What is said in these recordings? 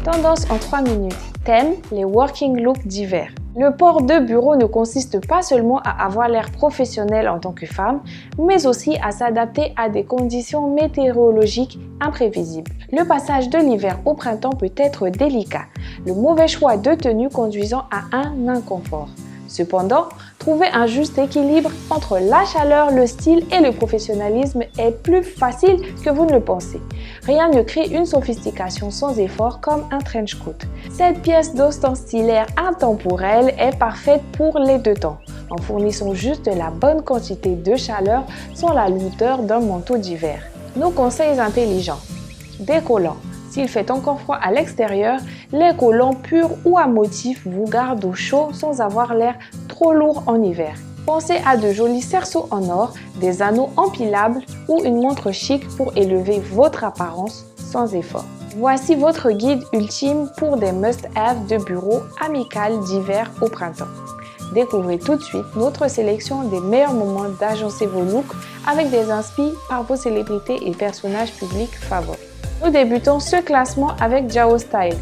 Tendance en 3 minutes. Thème, les working looks d'hiver. Le port de bureau ne consiste pas seulement à avoir l'air professionnel en tant que femme, mais aussi à s'adapter à des conditions météorologiques imprévisibles. Le passage de l'hiver au printemps peut être délicat, le mauvais choix de tenue conduisant à un inconfort. Cependant, trouver un juste équilibre entre la chaleur, le style et le professionnalisme est plus facile que vous ne le pensez. Rien ne crée une sophistication sans effort comme un trench coat. Cette pièce d'ostensilaire intemporelle est parfaite pour les deux temps, en fournissant juste la bonne quantité de chaleur sans la lourdeur d'un manteau d'hiver. Nos conseils intelligents. Des collants. S'il fait encore froid à l'extérieur, les collants purs ou à motifs vous gardent au chaud sans avoir l'air trop lourd en hiver. Pensez à de jolis cerceaux en or, des anneaux empilables ou une montre chic pour élever votre apparence sans effort. Voici votre guide ultime pour des must-have de bureau amical d'hiver au printemps. Découvrez tout de suite notre sélection des meilleurs moments d'agencer vos looks avec des inspi par vos célébrités et personnages publics favoris. Nous débutons ce classement avec Jao Style.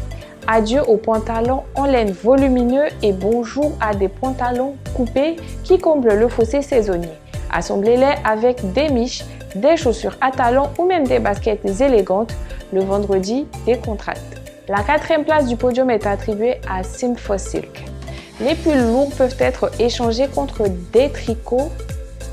Adieu aux pantalons en laine volumineux et bonjour à des pantalons coupés qui comblent le fossé saisonnier. Assemblez-les avec des miches, des chaussures à talons ou même des baskets élégantes. Le vendredi, décontracte. La 4e place du podium est attribuée à Sympho Silk. Les pulls lourds peuvent être échangés contre des tricots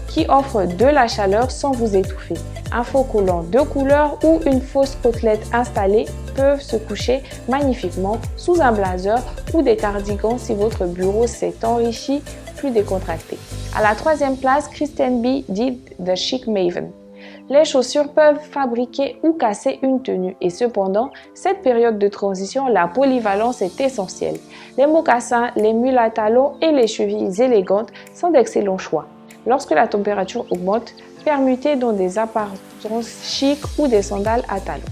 qui offrent de la chaleur sans vous étouffer. Un faux collant de couleur ou une fausse côtelette installée peuvent se coucher magnifiquement sous un blazer ou des cardigans si votre bureau s'est enrichi plus décontracté. À la 3e place, Kristen B dit The Chic Maven. Les chaussures peuvent fabriquer ou casser une tenue et cependant, cette période de transition, la polyvalence est essentielle. Les mocassins, les mules à talons et les chevilles élégantes sont d'excellents choix. Lorsque la température augmente, permutez dans des apparences chic ou des sandales à talons.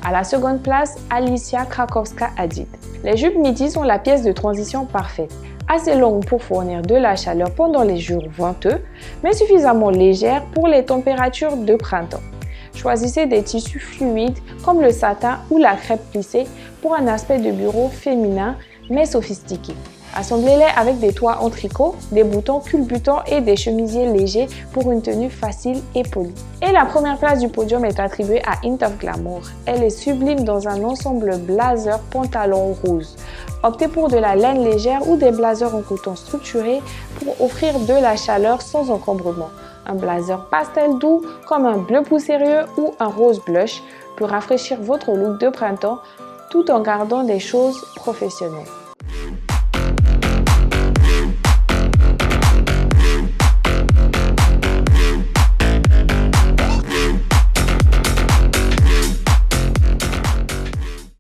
À la 2e place, Alicia Krakowska a dit les jupes midi sont la pièce de transition parfaite, assez longue pour fournir de la chaleur pendant les jours venteux, mais suffisamment légère pour les températures de printemps. Choisissez des tissus fluides comme le satin ou la crêpe plissée pour un aspect de bureau féminin mais sophistiqué. Assemblez-les avec des toits en tricot, des boutons culbutants et des chemisiers légers pour une tenue facile et polie. Et la 1re place du podium est attribuée à Hint of Glamour. Elle est sublime dans un ensemble blazer pantalon rose. Optez pour de la laine légère ou des blazers en coton structuré pour offrir de la chaleur sans encombrement. Un blazer pastel doux comme un bleu poussiéreux ou un rose blush peut rafraîchir votre look de printemps tout en gardant des choses professionnelles.